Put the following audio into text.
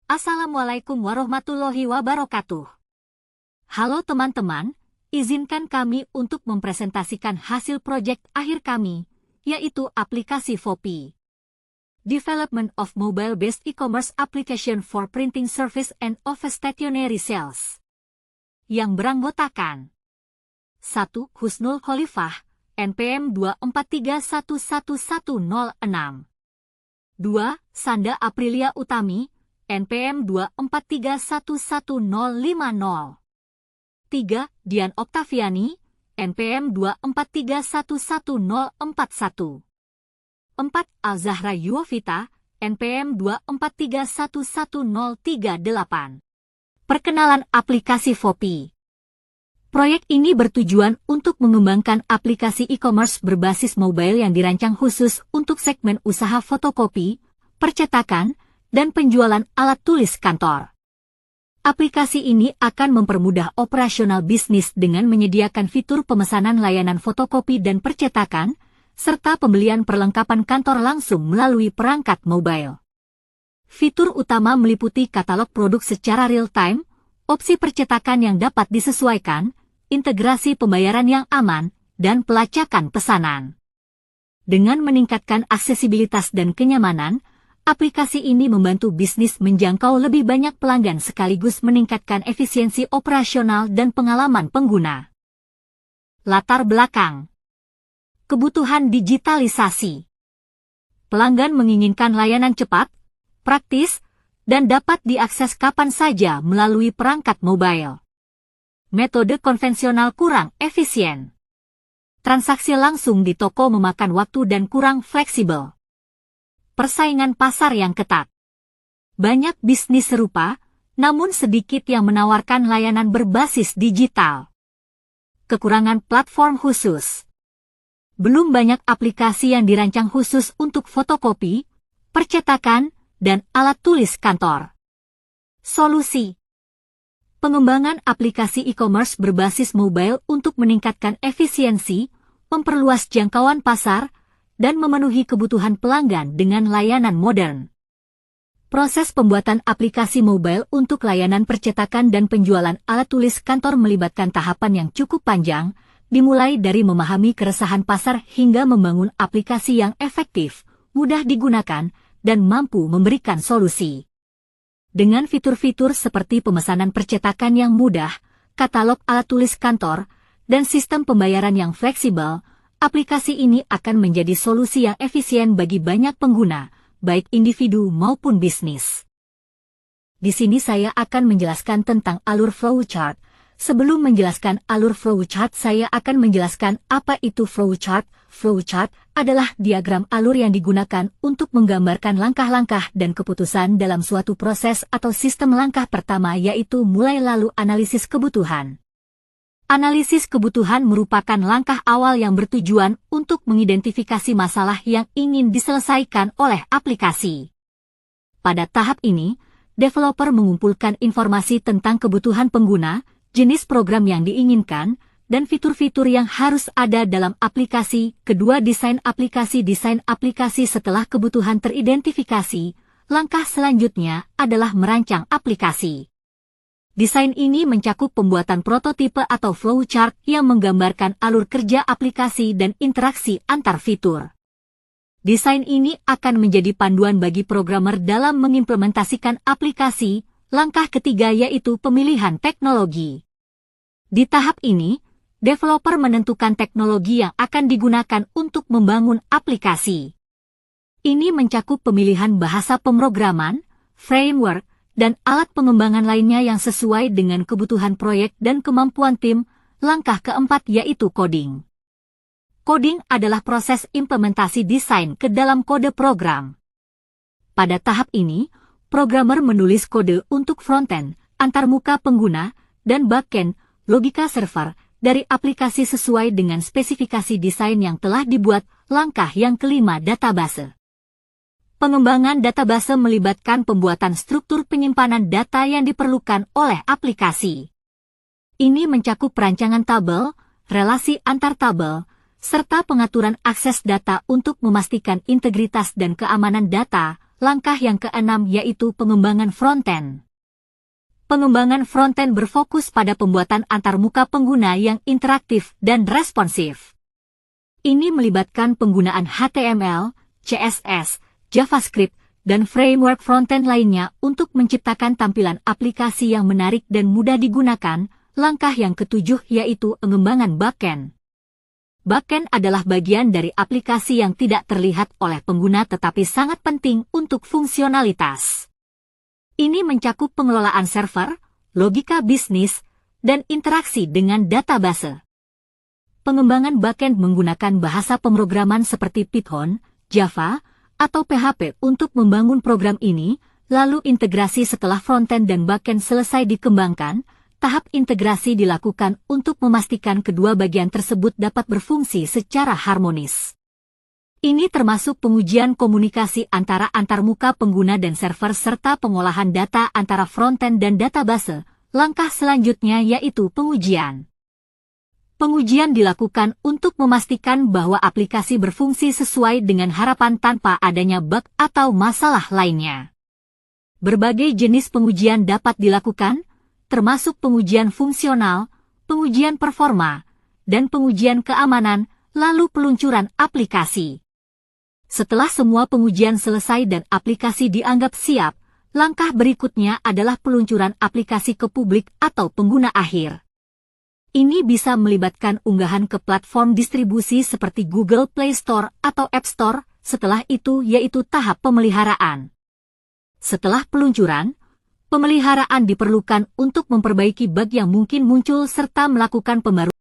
Assalamualaikum warahmatullahi wabarakatuh. Halo teman-teman, izinkan kami untuk mempresentasikan hasil proyek akhir kami, yaitu aplikasi Fopi. Development of Mobile-Based E-Commerce Application for Printing Service and of Stationery Sales. Yang beranggotakan 1. Husnul Khalifah, NPM 243111006. 2. Sanda Aprilia Utami, NPM 2431150. 3. Dian Oktaviani, NPM 2431141. 4. Al-Zahra Yuwafita, NPM 2431138. Perkenalan aplikasi Fopi. Proyek ini bertujuan untuk mengembangkan aplikasi e-commerce berbasis mobile yang dirancang khusus untuk segmen usaha fotokopi, percetakan, dan penjualan alat tulis kantor. Aplikasi ini akan mempermudah operasional bisnis dengan menyediakan fitur pemesanan layanan fotokopi dan percetakan, serta pembelian perlengkapan kantor langsung melalui perangkat mobile. Fitur utama meliputi katalog produk secara real-time, opsi percetakan yang dapat disesuaikan, integrasi pembayaran yang aman, dan pelacakan pesanan. Dengan meningkatkan aksesibilitas dan kenyamanan, aplikasi ini membantu bisnis menjangkau lebih banyak pelanggan sekaligus meningkatkan efisiensi operasional dan pengalaman pengguna. Latar belakang. Kebutuhan digitalisasi. Pelanggan menginginkan layanan cepat, praktis, dan dapat diakses kapan saja melalui perangkat mobile. Metode konvensional kurang efisien. Transaksi langsung di toko memakan waktu dan kurang fleksibel. Persaingan pasar yang ketat. Banyak bisnis serupa, namun sedikit yang menawarkan layanan berbasis digital. Kekurangan platform khusus. Belum banyak aplikasi yang dirancang khusus untuk fotokopi, percetakan, dan alat tulis kantor. Solusi. Pengembangan aplikasi e-commerce berbasis mobile untuk meningkatkan efisiensi, memperluas jangkauan pasar, dan memenuhi kebutuhan pelanggan dengan layanan modern. Proses pembuatan aplikasi mobile untuk layanan percetakan dan penjualan alat tulis kantor melibatkan tahapan yang cukup panjang, dimulai dari memahami keresahan pasar hingga membangun aplikasi yang efektif, mudah digunakan, dan mampu memberikan solusi. Dengan fitur-fitur seperti pemesanan percetakan yang mudah, katalog alat tulis kantor, dan sistem pembayaran yang fleksibel, aplikasi ini akan menjadi solusi yang efisien bagi banyak pengguna, baik individu maupun bisnis. Di sini saya akan menjelaskan tentang alur flowchart. Sebelum menjelaskan alur flowchart, saya akan menjelaskan apa itu flowchart. Flowchart adalah diagram alur yang digunakan untuk menggambarkan langkah-langkah dan keputusan dalam suatu proses atau sistem. Langkah pertama yaitu mulai lalu analisis kebutuhan. Analisis kebutuhan merupakan langkah awal yang bertujuan untuk mengidentifikasi masalah yang ingin diselesaikan oleh aplikasi. Pada tahap ini, developer mengumpulkan informasi tentang kebutuhan pengguna, jenis program yang diinginkan, dan fitur-fitur yang harus ada dalam aplikasi. Kedua, desain aplikasi. Desain aplikasi. Setelah kebutuhan teridentifikasi, langkah selanjutnya adalah merancang aplikasi. Desain ini mencakup pembuatan prototipe atau flowchart yang menggambarkan alur kerja aplikasi dan interaksi antar fitur. Desain ini akan menjadi panduan bagi programmer dalam mengimplementasikan aplikasi. Langkah ketiga yaitu pemilihan teknologi. Di tahap ini, developer menentukan teknologi yang akan digunakan untuk membangun aplikasi. Ini mencakup pemilihan bahasa pemrograman, framework, dan alat pengembangan lainnya yang sesuai dengan kebutuhan proyek dan kemampuan tim. Langkah keempat yaitu coding. Coding adalah proses implementasi desain ke dalam kode program. Pada tahap ini, programmer menulis kode untuk frontend, antarmuka pengguna, dan backend, logika server, dari aplikasi sesuai dengan spesifikasi desain yang telah dibuat. Langkah yang kelima, database. Pengembangan database melibatkan pembuatan struktur penyimpanan data yang diperlukan oleh aplikasi. Ini mencakup perancangan tabel, relasi antar tabel, serta pengaturan akses data untuk memastikan integritas dan keamanan data. langkah yang keenam yaitu pengembangan frontend. Pengembangan frontend berfokus pada pembuatan antarmuka pengguna yang interaktif dan responsif. Ini melibatkan penggunaan HTML, CSS, JavaScript, dan framework frontend lainnya untuk menciptakan tampilan aplikasi yang menarik dan mudah digunakan. Langkah yang ketujuh yaitu pengembangan backend. Backend adalah bagian dari aplikasi yang tidak terlihat oleh pengguna tetapi sangat penting untuk fungsionalitas. Ini mencakup pengelolaan server, logika bisnis, dan interaksi dengan database. Pengembangan backend menggunakan bahasa pemrograman seperti Python, Java, atau PHP untuk membangun program ini, lalu integrasi setelah frontend dan backend selesai dikembangkan. Tahap integrasi dilakukan untuk memastikan kedua bagian tersebut dapat berfungsi secara harmonis. Ini termasuk pengujian komunikasi antara antarmuka pengguna dan server serta pengolahan data antara frontend dan database. Langkah selanjutnya yaitu pengujian. Pengujian dilakukan untuk memastikan bahwa aplikasi berfungsi sesuai dengan harapan tanpa adanya bug atau masalah lainnya. Berbagai jenis pengujian dapat dilakukan, termasuk pengujian fungsional, pengujian performa, dan pengujian keamanan, lalu peluncuran aplikasi. Setelah semua pengujian selesai dan aplikasi dianggap siap, langkah berikutnya adalah peluncuran aplikasi ke publik atau pengguna akhir. Ini bisa melibatkan unggahan ke platform distribusi seperti Google Play Store atau App Store. Setelah itu yaitu tahap pemeliharaan. Setelah peluncuran, pemeliharaan diperlukan untuk memperbaiki bug yang mungkin muncul serta melakukan pembaruan.